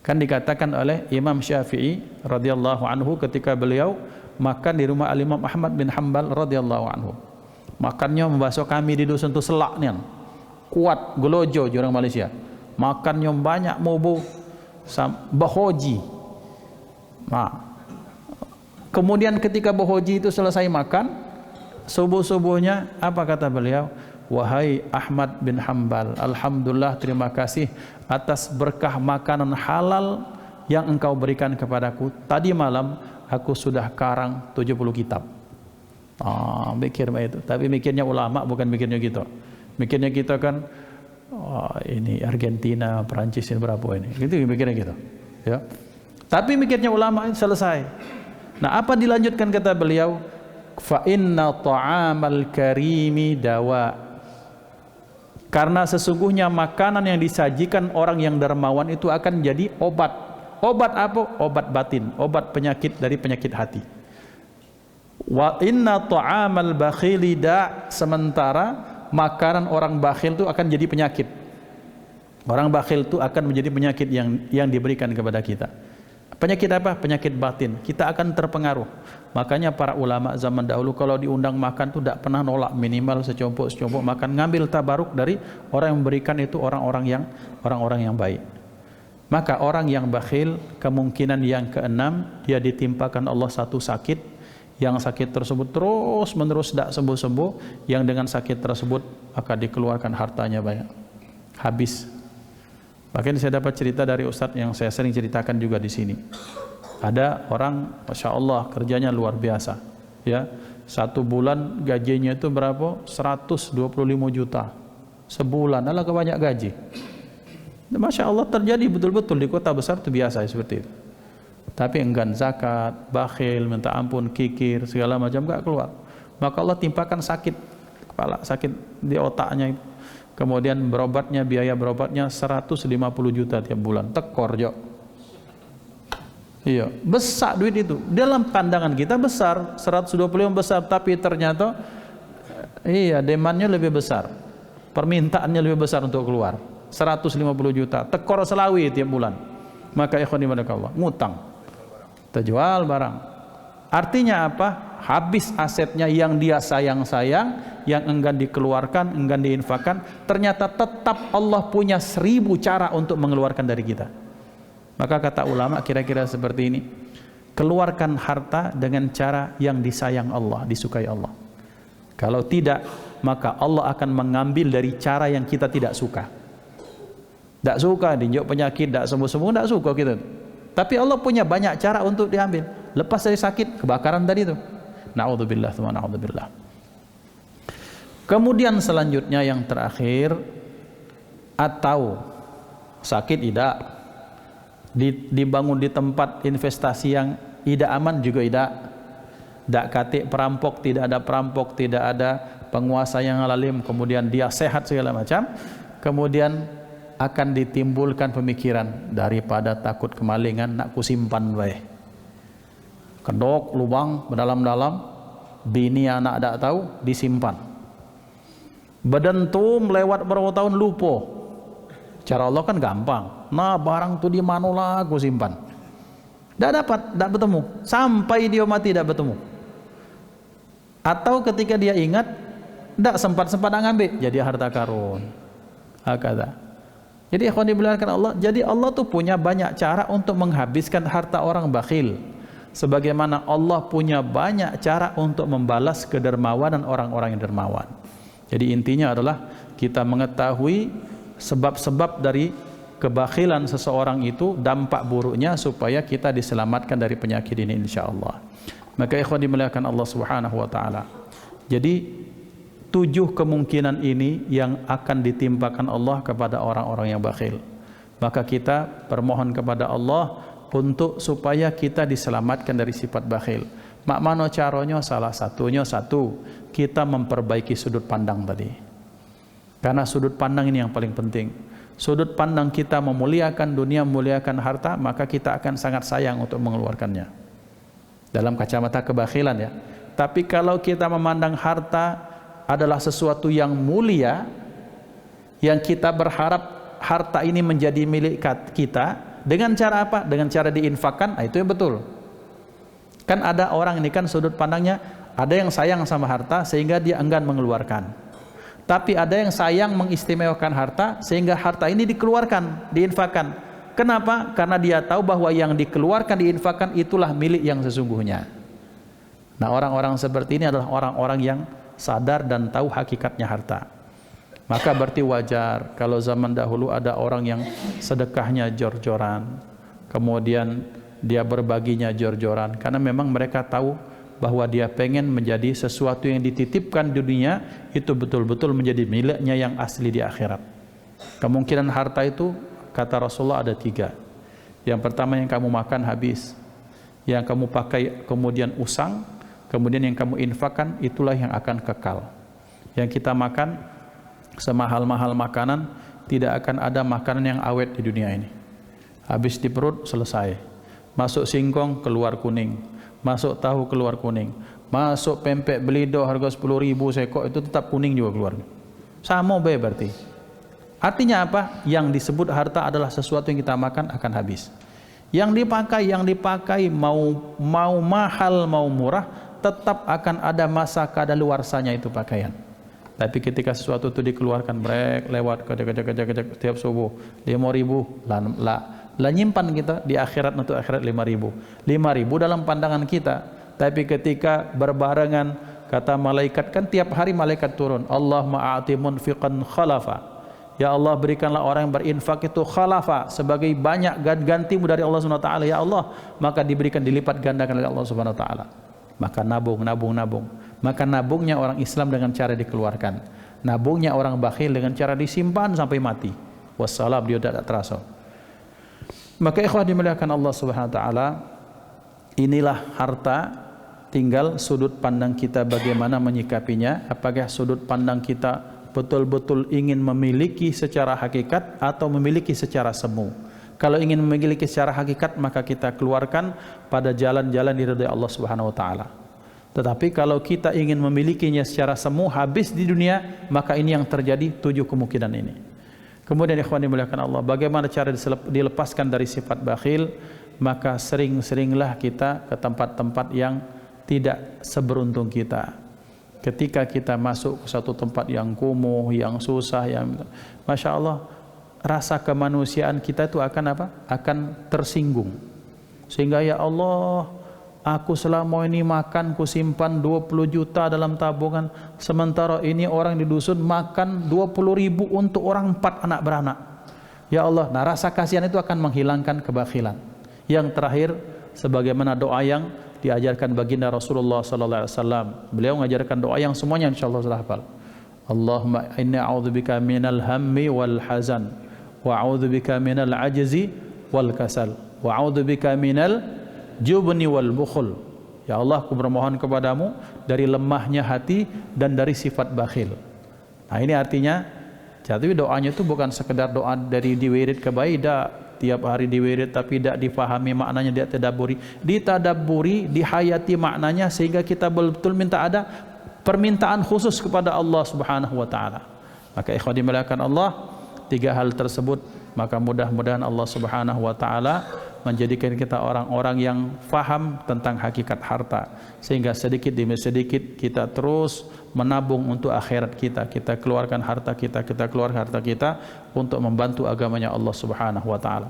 Speaker 1: Kan dikatakan oleh Imam Syafi'i radhiyallahu anhu ketika beliau makan di rumah Al-Imam Ahmad bin Hanbal radhiyallahu anhu. Makannya membasuh kami di dusun tu selak nian. Kuat gelojo orang Malaysia. Makannya banyak mobo bahoji. Nah, kemudian ketika bahoji itu selesai makan, subuh-subuhnya apa kata beliau? Wahai Ahmad bin Hanbal, alhamdulillah, terima kasih atas berkah makanan halal yang engkau berikan kepadaku. Tadi malam aku sudah karang 70 kitab. Mikir itu. Tapi mikirnya ulama, bukan mikirnya kita. Mikirnya kita kan ini Argentina, Perancis ini berapa ini. Itu mikirnya kita. Ya. Tapi mikirnya ulama selesai. Nah, apa dilanjutkan kata beliau? Fa inna ta'amal karimi dawa. Karena sesungguhnya makanan yang disajikan orang yang dermawan itu akan jadi obat. Obat apa? Obat batin, obat penyakit dari penyakit hati. Wa inna ta'amal bakhili da. Sementara makanan orang bakhil itu akan jadi penyakit. Orang bakhil itu akan menjadi penyakit yang diberikan kepada kita. Penyakit apa? Penyakit batin. Kita akan terpengaruh. Makanya para ulama zaman dahulu kalau diundang makan tuh tidak pernah nolak, minimal secompok makan, ngambil tabaruk dari orang yang memberikan itu orang-orang yang baik. Maka orang yang bakhil, kemungkinan yang keenam, dia ditimpakan Allah satu sakit, yang sakit tersebut terus menerus tidak sembuh-sembuh, yang dengan sakit tersebut maka dikeluarkan hartanya banyak, habis. Bahkan saya dapat cerita dari ustadz yang saya sering ceritakan juga di sini. Ada orang, masya Allah, kerjanya luar biasa. Ya, 1 bulan gajinya itu berapa? 125 juta sebulan. Alah, kebanyak gaji. Masya Allah, terjadi betul-betul di kota besar itu biasa seperti itu. Tapi enggan zakat, bakhil, minta ampun, kikir, segala macam gak keluar. Maka Allah timpakan sakit kepala, sakit di otaknya itu. Kemudian berobatnya, biaya berobatnya 150 juta tiap bulan. Tekor jo. Iya, besar duit itu. Dalam pandangan kita besar, 125 besar, tapi ternyata iya, demandnya lebih besar. Permintaannya lebih besar untuk keluar. 150 juta. Tekor selawi tiap bulan. Maka ikhwan ibadakallah, ngutang. Terjual barang. Artinya apa? Habis asetnya yang dia sayang-sayang, yang enggan dikeluarkan, enggan diinfakkan, ternyata tetap Allah punya 1000 cara untuk mengeluarkan dari kita. Maka kata ulama kira-kira seperti ini, keluarkan harta dengan cara yang disayang Allah, disukai Allah. Kalau tidak, maka Allah akan mengambil dari cara yang kita tidak suka. Tidak suka, dinjok penyakit, tidak sembuh-sembuh, tidak suka kita. Tapi Allah punya banyak cara untuk diambil. Lepas dari sakit, kebakaran tadi itu. Na'udzubillah, na'udzubillah. Kemudian selanjutnya yang terakhir, atau sakit tidak, dibangun di tempat investasi yang tidak aman juga tidak katik perampok, tidak ada perampok, tidak ada penguasa yang lalim, kemudian dia sehat segala macam, kemudian akan ditimbulkan pemikiran, daripada takut kemalingan nak kusimpan baik, kedok lubang berdalam-dalam, bini anak tak tahu, disimpan. Bedentum lewat berapa tahun lupa. Cara Allah kan gampang. Nah, barang tu di mana lah aku simpan. Tak dapat, tak bertemu. Sampai dia mati tak bertemu. Atau ketika dia ingat, tak sempat-sempat ngambil, jadi harta karun. Hakata. Jadi ikhwan dimuliakan Allah, jadi Allah tu punya banyak cara untuk menghabiskan harta orang bakhil. Sebagaimana Allah punya banyak cara untuk membalas kedermawanan orang-orang yang dermawan. Jadi intinya adalah kita mengetahui sebab-sebab dari kebakhilan seseorang itu, dampak buruknya, supaya kita diselamatkan dari penyakit ini insyaallah. Maka ikhwan dimuliakan Allah Subhanahu wa taala. Jadi 7 kemungkinan ini yang akan ditimpakan Allah kepada orang-orang yang bakhil. Maka kita bermohon kepada Allah untuk supaya kita diselamatkan dari sifat bakhil. Mak mano caronyo salah satunya kita memperbaiki sudut pandang tadi. Karena sudut pandang ini yang paling penting. Sudut pandang kita memuliakan dunia, memuliakan harta, maka kita akan sangat sayang untuk mengeluarkannya. Dalam kacamata kebakhilan ya. Tapi kalau kita memandang harta adalah sesuatu yang mulia, yang kita berharap harta ini menjadi milik kita, dengan cara apa? Dengan cara diinfakkan, itu yang betul. Kan ada orang ini kan sudut pandangnya, ada yang sayang sama harta sehingga dia enggan mengeluarkan. Tapi ada yang sayang mengistimewakan harta sehingga harta ini dikeluarkan, diinfakkan. Kenapa? Karena dia tahu bahwa yang dikeluarkan, diinfakkan itulah milik yang sesungguhnya. Nah, orang-orang seperti ini adalah orang-orang yang sadar dan tahu hakikatnya harta. Maka berarti wajar kalau zaman dahulu ada orang yang sedekahnya jor-joran, kemudian dia berbaginya jor-joran, karena memang mereka tahu bahwa dia pengen menjadi sesuatu yang dititipkan di dunia itu betul-betul menjadi miliknya yang asli di akhirat. Kemungkinan harta itu kata Rasulullah ada 3. Yang pertama, yang kamu makan habis, yang kamu pakai kemudian usang, kemudian yang kamu infakkan itulah yang akan kekal. Yang kita makan semahal-mahal makanan, tidak akan ada makanan yang awet di dunia ini. Habis di perut selesai. Masuk singkong keluar kuning, masuk tahu keluar kuning, masuk pempek belido harga 10.000 sekok itu tetap kuning juga keluar. Sama be berarti. Artinya apa? Yang disebut harta adalah sesuatu yang kita makan akan habis. Yang dipakai mau mahal mau murah, tetap akan ada masa kadaluarsanya itu pakaian. Tapi ketika sesuatu itu dikeluarkan, lewat kejap setiap subuh 5.000 lah nyimpan kita di akhirat, untuk akhirat 5.000 dalam pandangan kita. Tapi ketika berbarengan, kata malaikat kan tiap hari malaikat turun, Allahumma a'ti munfiqan khalafa, ya Allah berikanlah orang yang berinfak itu khalafa, sebagai banyak gantimu dari Allah Subhanahu wa taala, ya Allah, maka diberikan dilipat gandakan oleh Allah Subhanahu wa taala. Maka nabung. Maka nabungnya orang Islam dengan cara dikeluarkan, nabungnya orang bakhil dengan cara disimpan sampai mati. Wassalam, dia tidak terasa. Maka ikhwah dimuliakan Allah Subhanahu wa taala, inilah harta, tinggal sudut pandang kita bagaimana menyikapinya. Apakah sudut pandang kita betul-betul ingin memiliki secara hakikat atau memiliki secara semu? Kalau ingin memiliki secara hakikat, maka kita keluarkan pada jalan-jalan diridhai Allah Subhanahu wa taala. Tetapi kalau kita ingin memilikinya secara semu, habis di dunia, maka ini yang terjadi 7 kemungkinan ini. Kemudian ikhwan dimuliakan Allah, bagaimana cara dilepaskan dari sifat bakhil? Maka sering-seringlah kita ke tempat-tempat yang tidak seberuntung kita. Ketika kita masuk ke satu tempat yang kumuh, yang susah, yang Masya Allah, rasa kemanusiaan kita itu akan apa? Akan tersinggung. Sehingga ya Allah, aku selama ini makan ku simpan 20 juta dalam tabungan, sementara ini orang di dusun makan 20.000 untuk orang 4 anak beranak. Ya Allah, nah rasa kasihan itu akan menghilangkan kebakhilan. Yang terakhir, sebagaimana doa yang diajarkan baginda Rasulullah sallallahu alaihi wasallam. Beliau mengajarkan doa yang semuanya insyaallah sudah hafal. Allahumma inni a'udzubika minal hammi wal hazan, wa a'udzubika minal ajzi wal kasal, wa a'udzubika minal jubni wal bukhul. Ya Allah, aku bermohon kepadamu dari lemahnya hati dan dari sifat bakhil. Nah ini artinya, jadi doanya itu bukan sekedar doa dari diwirid ke baidah, tiap hari diwirid tapi tidak difahami maknanya, tidak tadabburi. Ditadabburi, dihayati maknanya, sehingga kita betul-betul minta ada permintaan khusus kepada Allah Subhanahu wa taala. Maka ikhwan dimuliakan Allah, 3 hal tersebut, maka mudah-mudahan Allah Subhanahu wa taala menjadikan kita orang-orang yang faham tentang hakikat harta, sehingga sedikit demi sedikit kita terus menabung untuk akhirat kita. Kita keluarkan harta kita, keluarkan harta kita untuk membantu agamanya Allah Subhanahu wa taala.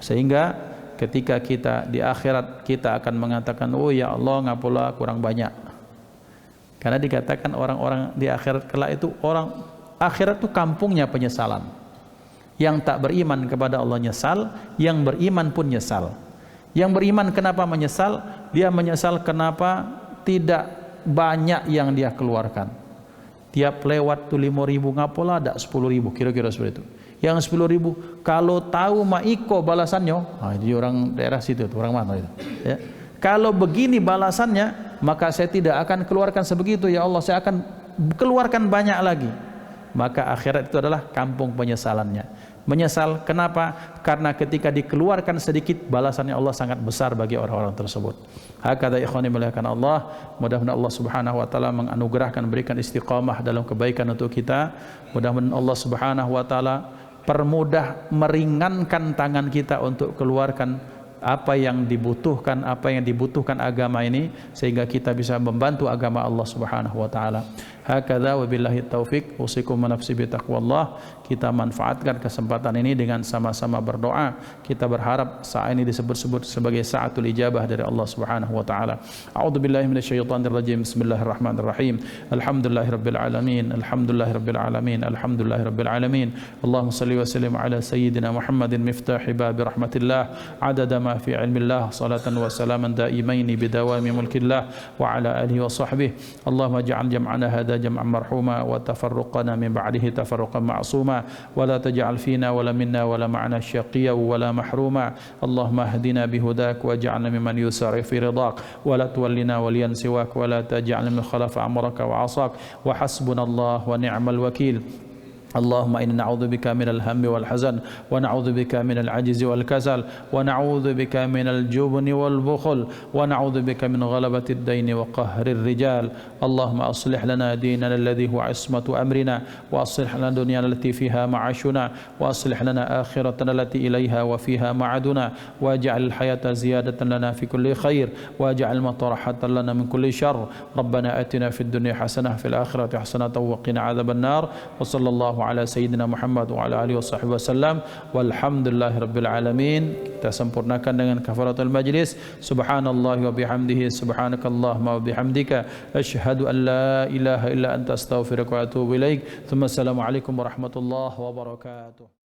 Speaker 1: Sehingga ketika kita di akhirat, kita akan mengatakan, oh ya Allah, ngapula kurang banyak. Karena dikatakan orang-orang di akhirat kelak itu, orang akhirat itu kampungnya penyesalan. Yang tak beriman kepada Allah nyesal, yang beriman pun nyesal. Yang beriman kenapa menyesal? Dia menyesal kenapa tidak banyak yang dia keluarkan. Tiap lewat tuh 5.000 ngapola ada 10.000, kira-kira seperti itu. Yang 10.000 kalau tahu maiko balasannya, nah ini orang daerah situ, orang mana itu. Ya. Kalau begini balasannya, maka saya tidak akan keluarkan sebegitu ya Allah, saya akan keluarkan banyak lagi. Maka akhirat itu adalah kampung penyesalannya. Menyesal, kenapa? Karena ketika dikeluarkan sedikit, balasannya Allah sangat besar bagi orang-orang tersebut. Hakadha ikhwani muliakan Allah, mudah-mudahan Allah Subhanahu wa taala menganugerahkan, berikan istiqamah dalam kebaikan untuk kita. Mudah-mudahan Allah Subhanahu wa taala permudah, meringankan tangan kita untuk keluarkan apa yang dibutuhkan agama ini, sehingga kita bisa membantu agama Allah Subhanahu wa taala. Hakadha wabillahi taufik, usikum wa nafsi bi taqwallah. Kita manfaatkan kesempatan ini dengan sama-sama berdoa. Kita berharap saat ini disebut-sebut sebagai saatul ijabah dari Allah Subhanahu wa taala. A'udzubillahi minasyaitonir rajim. Bismillahirrahmanirrahim. Alhamdulillahirabbil alamin. Alhamdulillahirabbil alamin. Alhamdulillahirabbil alamin. Allahumma shalli wa sallim ala sayyidina Muhammadin miftahi babi rahmatillah, adada ma fi ilmillah, salatan wa salaman daimaini bidawami mulkillah wa ala alihi wa sahbihi. Allahumma ja'al jam'ana hadha jam'an marhuma wa tafarruqana min ba'dihi tafarruqan ma'suma wa la taj'al fina wa la minna wa la ma'ana syaqiyya wa la mahruma. Allahumma hdina bihudak waj'alna mimman yusari fi ridak wa la tuwallina waliyan siwak wa la taj'alna min khalafa amraka wa 'asak wa hasbunallahu wa ni'mal wakil. اللهم إنا نعوذ بك من الهم والحزن ونعوذ بك من العجز والكسل ونعوذ بك من الجبن والبخل ونعوذ بك من غلبة الدين وقهر الرجال. اللهم أصلح لنا ديننا الذي هو عصمة أمرنا وأصلح لنا دنيانا التي فيها معاشنا وأصلح لنا آخرتنا التي إليها وفيها معادنا واجعل الحياة زيادة لنا في كل خير واجعل الموت راحة لنا من كل شر. ربنا آتنا في الدنيا حسنة في الآخرة حسنة وقنا عذاب النار. وصلى الله ala sayyidina Muhammad wa ala alihi washabbihi wasallam walhamdulillahi rabbil alamin. Kita sempurnakan dengan kafaratul majlis. Subhanallahi wa bihamdihi, subhanakallahumma wa bihamdika, asyhadu an la ilaha illa anta astaghfiruka wa atubu ilaik. Tsumma assalamu alaikum warahmatullahi wabarakatuh.